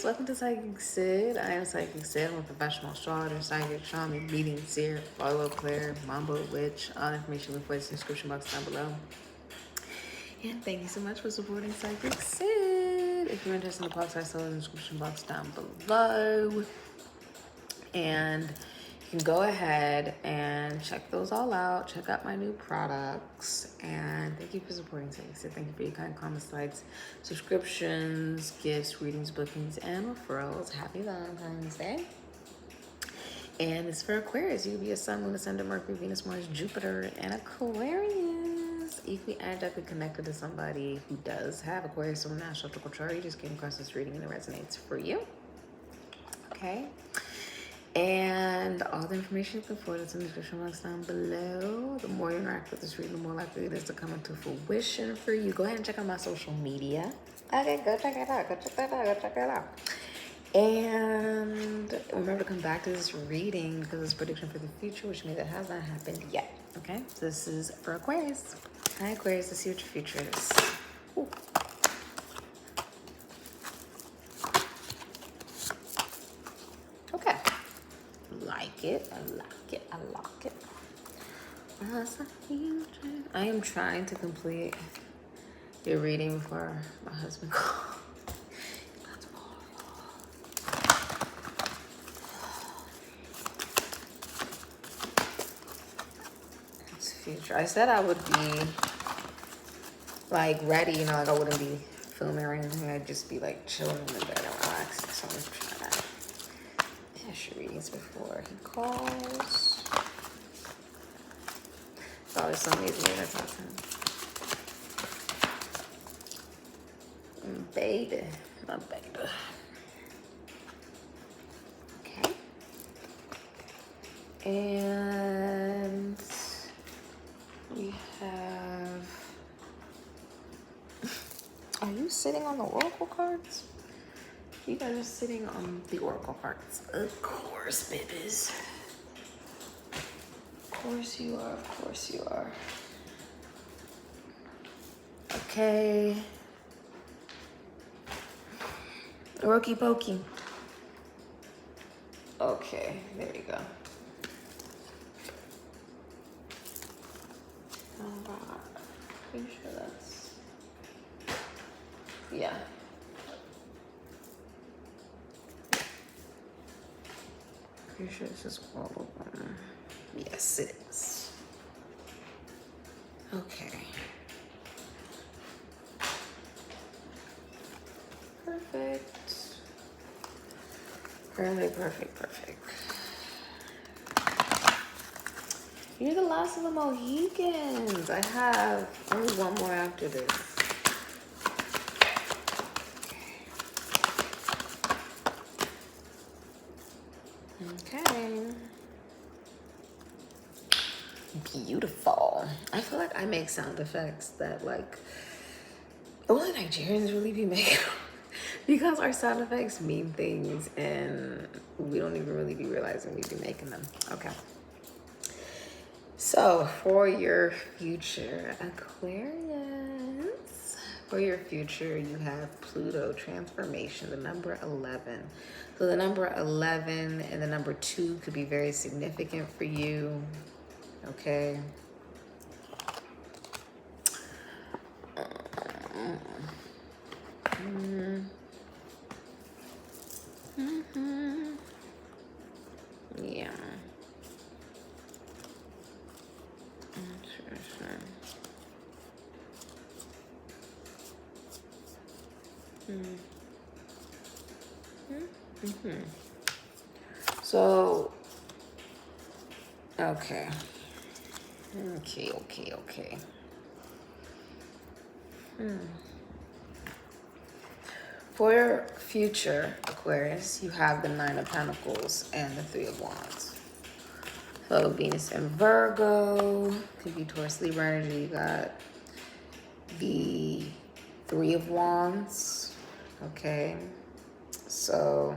Aquarius, welcome to SIKIKSYD. I am SIKIKSYD. I'm a professional astrologer, psychic, shaman, medium, seer, volleyball player, mambo, witch. All information will be placed in the description box down below. And thank you so much for supporting SIKIKSYD. If you're interested in the products I sell in the description box down below. And you can go ahead and check those all out. Check out my new products. And thank you for supporting SIKIKSYD. Thank you for your kind comments, likes, subscriptions, gifts, readings, bookings, and referrals. Happy Valentine's Day. And it's for Aquarius. You could be a sun, moon, ascendant, Mercury, Venus, Mars, Jupiter, and Aquarius. You could be energetically connected to somebody who does have Aquarius on the astrological chart. You just came across this reading and it resonates for you. Okay. And all the information you can afford is in the description box down below. The more you interact with this reading, the more likely it is to come into fruition for you. Go ahead and check out my social media. Okay, go check it out. Go check that out. Go check it out. And remember to come back to this reading because it's prediction for the future, which means it has not happened yet. Okay, so this is for Aquarius. Hi, Aquarius. Let's see what your future is. Ooh. Okay. Like it. I like it. I like it. I am trying to complete your reading before my husband calls. It's future. I said I would be like ready, you know, like I wouldn't be filming or anything. I'd just be like chilling in the bed and relaxing. So I'm trying to finish your readings before he calls. It's always so amazing when I talk to him. Baby, my baby. Okay. And we have... Are you sitting on the oracle cards? You guys are sitting on the oracle cards. Of course, babies. Of course you are. Of course you are. Okay. Orky pokey. Okay, there you go. Oh God. Pretty sure that's... Yeah. Pretty sure it's just all of them. Yes, it is. Okay. Perfect. Perfect, perfect, perfect. You're the last of the Mohicans. I have only one more after this. Okay. Beautiful. I feel like I make sound effects that like only Nigerians really be making because our sound effects mean things and we don't even really be realizing we be making them. Okay. So for your future, Aquarius, for your future, you have Pluto transformation, the number 11. So the number 11 and the number 2 could be very significant for you. Okay. Yeah. So, okay. Okay. For your future, Aquarius, you have the 9 of Pentacles and the 3 of Wands. So Venus and Virgo, could be Taurus, Libra energy. You got the 3 of Wands, okay? So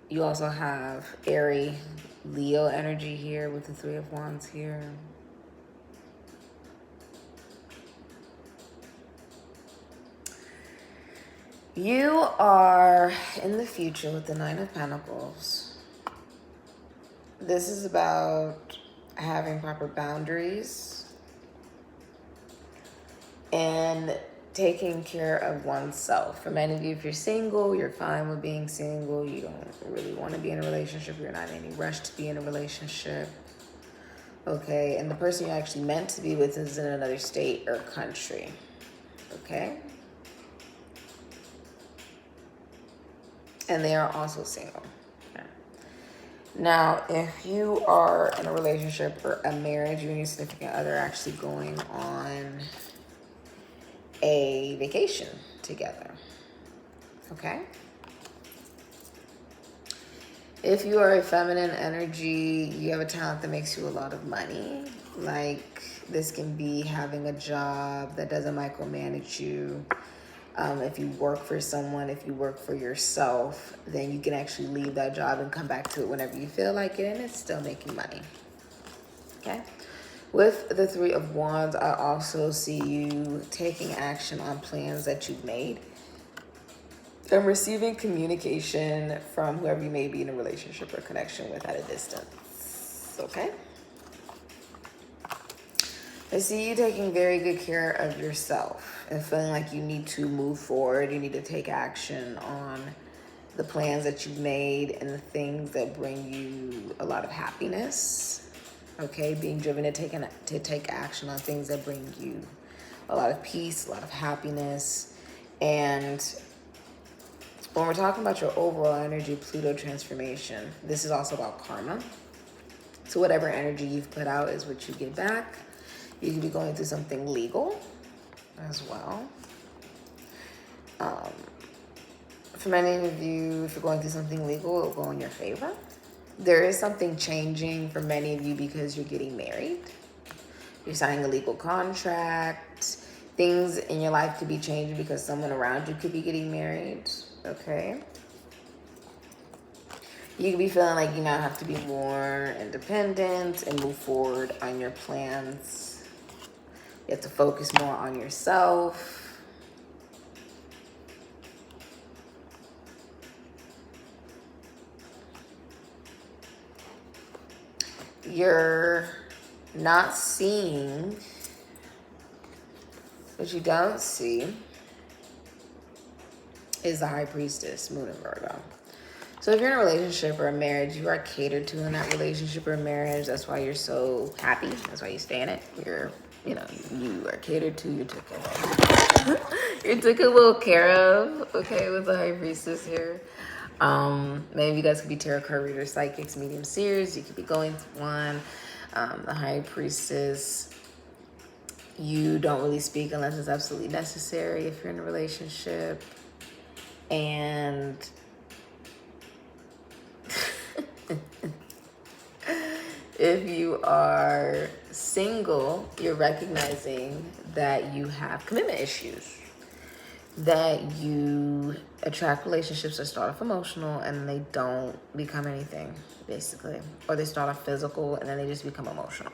you also have Aries, Leo energy here with the 3 of Wands here. You are in the future with the Nine of Pentacles. This is about having proper boundaries and taking care of oneself. For many of you, if you're single, you're fine with being single. You don't really want to be in a relationship. You're not in any rush to be in a relationship. Okay, and the person you're actually meant to be with is in another state or country. Okay? And they are also single. Okay. Now, if you are in a relationship or a marriage, you and your significant other are actually going on a vacation together. Okay? If you are a feminine energy, you have a talent that makes you a lot of money. Like, this can be having a job that doesn't micromanage you. If you work for someone, if you work for yourself, then you can actually leave that job and come back to it whenever you feel like it, and it's still making money. Okay? With the Three of Wands, I also see you taking action on plans that you've made and receiving communication from whoever you may be in a relationship or connection with at a distance. Okay? I see you taking very good care of yourself and feeling like you need to move forward. You need to take action on the plans that you've made and the things that bring you a lot of happiness. Okay? Being driven to take action on things that bring you a lot of peace, a lot of happiness. And when we're talking about your overall energy, Pluto transformation, this is also about karma. So whatever energy you've put out is what you get back. You could be going through something legal as well. For many of you, if you're going through something legal, it'll go in your favor. There is something changing for many of you because you're getting married. You're signing a legal contract. Things in your life could be changing because someone around you could be getting married. Okay? You could be feeling like you now have to be more independent and move forward on your plans. You have to focus more on yourself. You're not seeing what you don't see is the High Priestess, Moon and Virgo. So if you're in a relationship or a marriage, you are catered to in that relationship or marriage. That's why you're so happy. That's why you stay in it. You are catered to. You're taken well care of. Okay, with the High Priestess here. Maybe you guys could be tarot card readers, psychics, medium, seers. You could be going through one. The High Priestess. You don't really speak unless it's absolutely necessary if you're in a relationship. And if you are single, you're recognizing that you have commitment issues, that you attract relationships that start off emotional and they don't become anything, basically. Or they start off physical and then they just become emotional.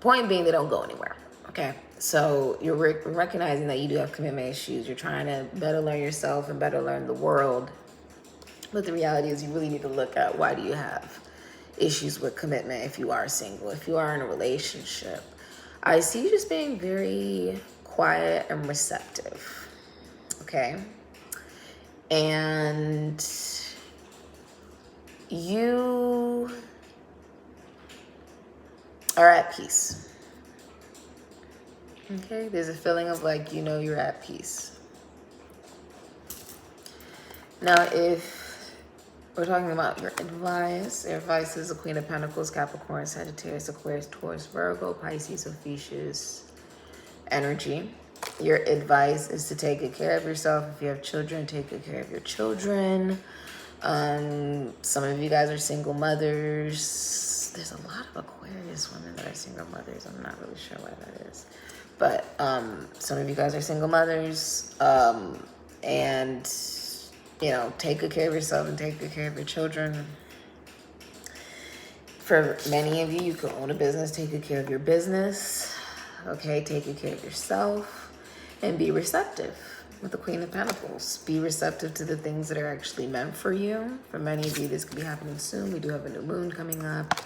Point being, they don't go anywhere. Okay, so you're recognizing that you do have commitment issues. You're trying to better learn yourself and better learn the world. But the reality is you really need to look at, why do you have issues with commitment if you are single? If you are in a relationship, I see you just being very quiet and receptive. Okay? And you are at peace. Okay, there's a feeling of like, you're at peace. Now, if we're talking about your advice is the Queen of Pentacles, Capricorn, Sagittarius, Aquarius, Taurus, Virgo, Pisces, Ophiuchus energy. Your advice is to take good care of yourself. If you have children, take good care of your children. Some of you guys are single mothers. There's a lot of Aquarius women that are single mothers. I'm not really sure why that is. But some of you guys are single mothers, and, take good care of yourself and take good care of your children. For many of you, you could own a business, take good care of your business, okay? Take good care of yourself and be receptive, with the Queen of Pentacles. Be receptive to the things that are actually meant for you. For many of you, this could be happening soon. We do have a new moon coming up.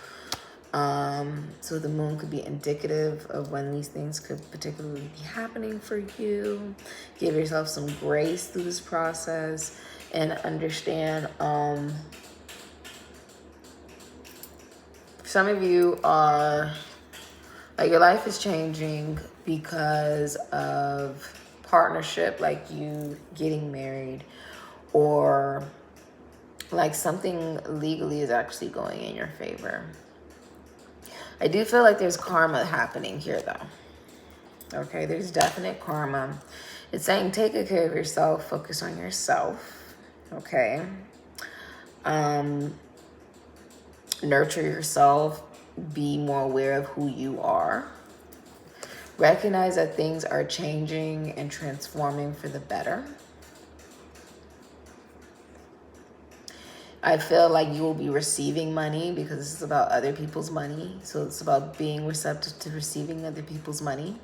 So the moon could be indicative of when these things could particularly be happening for you. Give yourself some grace through this process and understand, some of you are, like, your life is changing because of partnership, like you getting married, or like something legally is actually going in your favor. I do feel like there's karma happening here though. Okay, there's definite karma. It's saying take good care of yourself, focus on yourself. Okay. Nurture yourself, be more aware of who you are. Recognize that things are changing and transforming for the better. I feel like you will be receiving money because this is about other people's money. So it's about being receptive to receiving other people's money.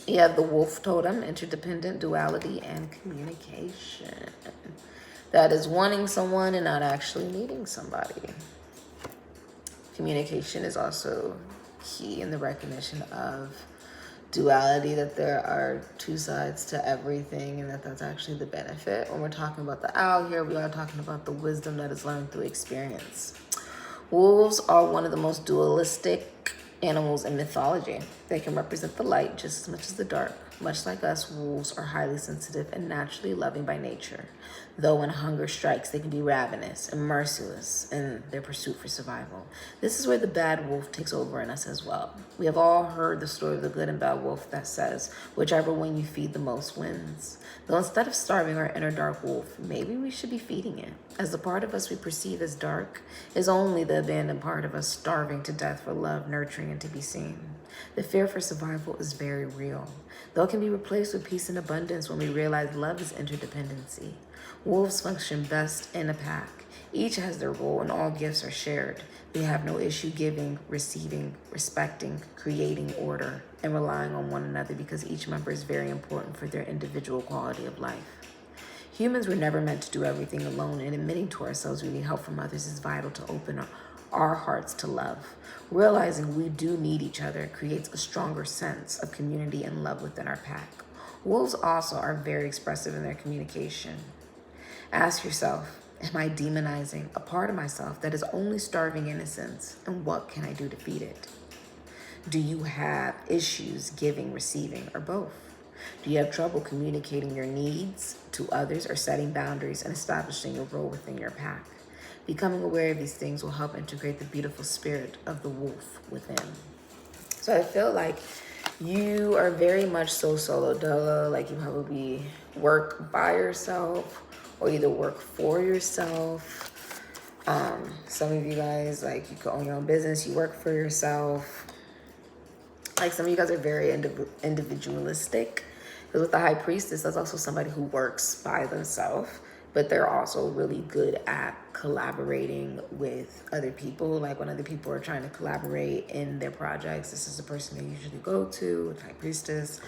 You have the wolf totem, interdependent, duality, and communication. That is wanting someone and not actually needing somebody. Communication is also key in the recognition of duality, that there are two sides to everything and that's actually the benefit. When we're talking about the owl here, we are talking about the wisdom that is learned through experience. Wolves are one of the most dualistic animals in mythology. They can represent the light just as much as the dark. Much like us, wolves are highly sensitive and naturally loving by nature. Though when hunger strikes, they can be ravenous and merciless in their pursuit for survival. This is where the bad wolf takes over in us as well. We have all heard the story of the good and bad wolf that says, whichever one you feed the most wins. Though instead of starving our inner dark wolf, maybe we should be feeding it, as the part of us we perceive as dark is only the abandoned part of us starving to death for love, nurturing, and to be seen. The fear for survival is very real, though it can be replaced with peace and abundance when we realize love is interdependency. Wolves function best in a pack. Each has their role and all gifts are shared. They have no issue giving, receiving, respecting, creating order, and relying on one another because each member is very important for their individual quality of life. Humans were never meant to do everything alone, and admitting to ourselves we need help from others is vital to open our hearts to love. Realizing we do need each other creates a stronger sense of community and love within our pack. Wolves also are very expressive in their communication. Ask yourself, am I demonizing a part of myself that is only starving innocence, and what can I do to feed it? Do you have issues giving, receiving, or both? Do you have trouble communicating your needs to others or setting boundaries and establishing your role within your pack? Becoming aware of these things will help integrate the beautiful spirit of the wolf within. So I feel like you are very much so solo dolo, like you probably work by yourself or either work for yourself. Some of you guys, like, you could own your own business, you work for yourself. Like, some of you guys are very individualistic. Because with the High Priestess, that's also somebody who works by themselves, but they're also really good at collaborating with other people. Like, when other people are trying to collaborate in their projects, this is the person they usually go to, with High Priestess.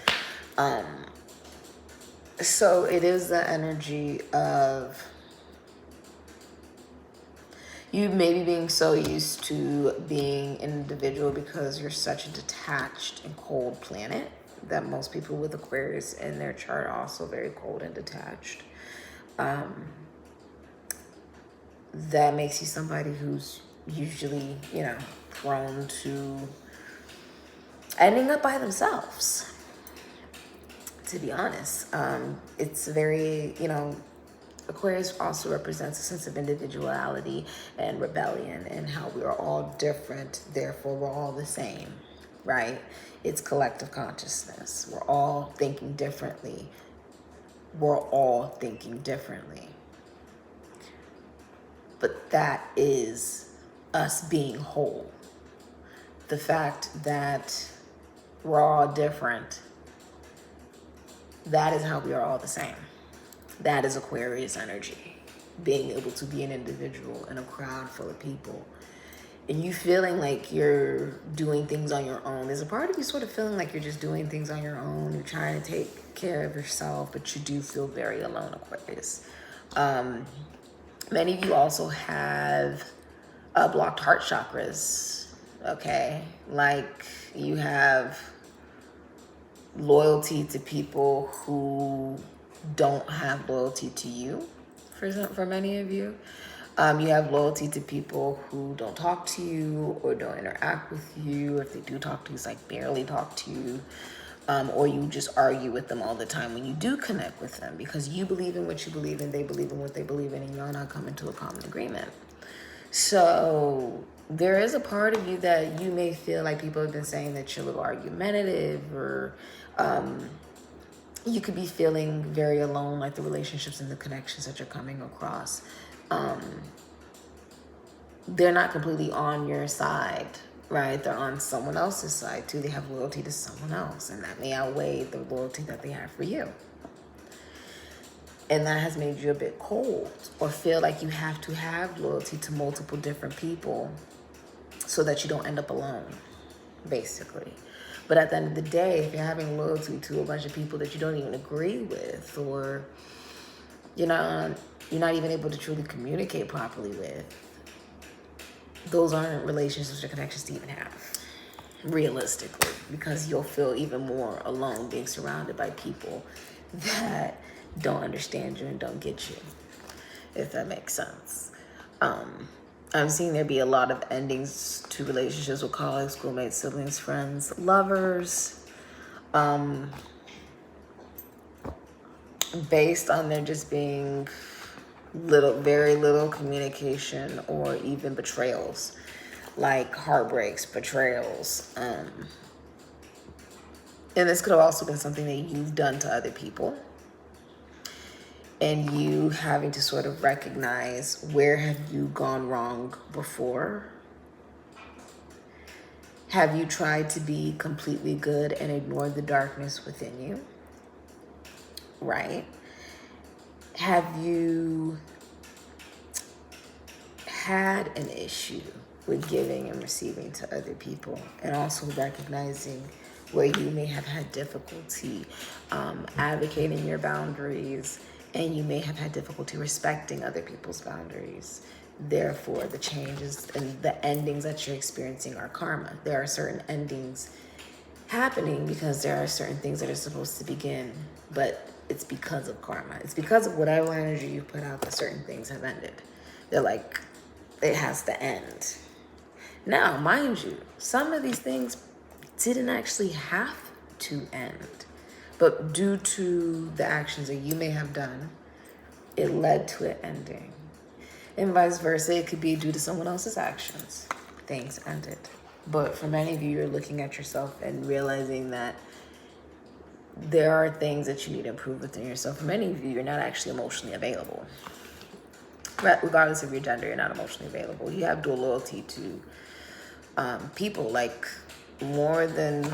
So it is the energy of you maybe being so used to being an individual because you're such a detached and cold planet that most people with Aquarius in their chart are also very cold and detached. That makes you somebody who's usually, prone to ending up by themselves, to be honest. It's very, Aquarius also represents a sense of individuality and rebellion and how we are all different, therefore we're all the same, right? It's collective consciousness. We're all thinking differently. We're all thinking differently. But that is us being whole. The fact that we're all different, that is how we are all the same. That is Aquarius energy, being able to be an individual in a crowd full of people you feeling like you're doing things on your own. There's a part of you sort of feeling like you're just doing things on your own. You're trying to take care of yourself, but you do feel very alone, Aquarius. Many of you also have blocked heart chakras, okay? Like you have loyalty to people who don't have loyalty to you, for many of you. You have loyalty to people who don't talk to you or don't interact with you. If they do talk to you, it's like barely talk to you. Or you just argue with them all the time when you do connect with them, because you believe in what you believe in, they believe in what they believe in, and you're not coming to a common agreement. So there is a part of you that you may feel like people have been saying that you're a little argumentative, or you could be feeling very alone, like the relationships and the connections that you're coming across. They're not completely on your side, right? They're on someone else's side too. They have loyalty to someone else, and that may outweigh the loyalty that they have for you. And that has made you a bit cold, or feel like you have to have loyalty to multiple different people so that you don't end up alone, basically. But at the end of the day, if you're having loyalty to a bunch of people that you don't even agree with, or you're not even able to truly communicate properly with, those aren't relationships or connections to even have, realistically, because you'll feel even more alone being surrounded by people that don't understand you and don't get you, if that makes sense. I'm seeing there be a lot of endings to relationships with colleagues, schoolmates, siblings, friends, lovers, based on there just being very little communication, or even betrayals, like heartbreaks, betrayals. And this could have also been something that you've done to other people, and you having to sort of recognize, where have you gone wrong before? Have you tried to be completely good and ignored the darkness within you? Right? Have you had an issue with giving and receiving to other people, and also recognizing where you may have had difficulty advocating your boundaries, and you may have had difficulty respecting other people's boundaries? Therefore, the changes and the endings that you're experiencing are karma. There are certain endings happening because there are certain things that are supposed to begin, but it's because of karma. It's because of whatever energy you put out that certain things have ended. They're like, it has to end. Now, mind you, some of these things didn't actually have to end, but due to the actions that you may have done, it led to it ending. And vice versa, it could be due to someone else's actions. Things ended. But for many of you, you're looking at yourself and realizing that there are things that you need to improve within yourself. For many of you, you're not actually emotionally available. But regardless of your gender, you're not emotionally available. You have dual loyalty to people, like more than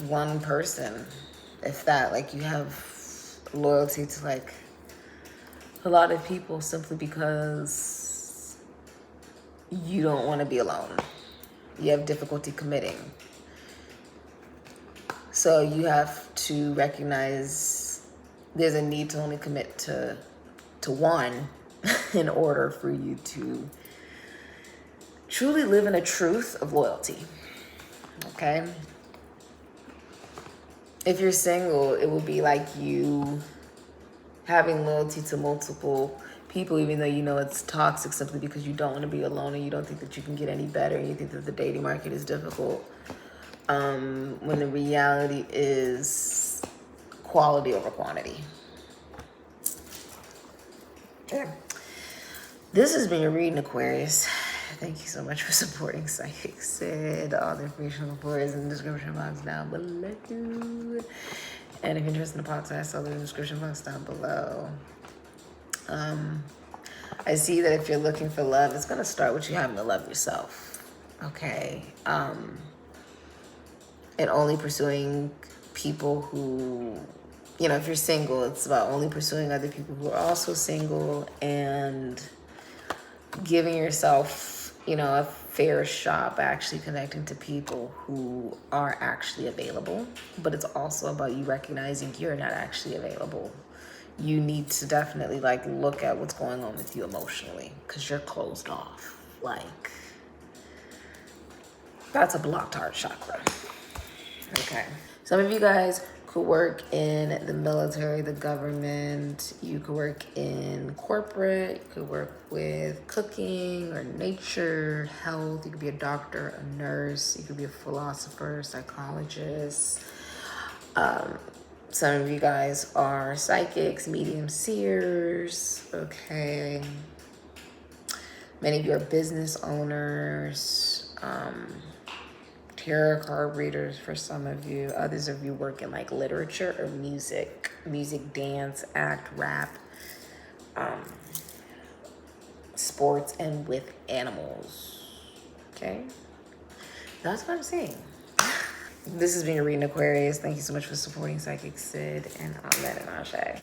one person, if that. Like you have loyalty to like a lot of people simply because you don't want to be alone. You have difficulty committing. So you have to recognize there's a need to only commit to one in order for you to truly live in a truth of loyalty, okay? If you're single, it will be like you having loyalty to multiple people, even though you know it's toxic, simply because you don't want to be alone and you don't think that you can get any better, and you think that the dating market is difficult, when the reality is quality over quantity. Okay. This has been your reading, Aquarius. Thank you so much for supporting SIKIKSYD. All the information before is in the description box down below. And if you're interested in the podcast, all in the description box down below. I see that if you're looking for love, it's going to start with you having to love yourself. Okay? And only pursuing people who, you know, if you're single, it's about only pursuing other people who are also single, and giving yourself, you know, if fair shot by actually connecting to people who are actually available. But it's also about you recognizing you're not actually available. You need to definitely like look at what's going on with you emotionally, because you're closed off. Like, that's a blocked heart chakra. Okay. Some of you guys could work in the military, the government. You could work in corporate. You could work with cooking or nature, health. You could be a doctor, a nurse. You could be a philosopher, psychologist. Some of you guys are psychics, mediums, seers. Okay. Many of you are business owners. Tarot card readers for some of you. Others of you work in like literature or music, dance, act, rap, sports, and with animals. Okay, that's what I'm saying. This has been your reading, Aquarius. Thank you so much for supporting Psychic Sid, and Amen and Ashe.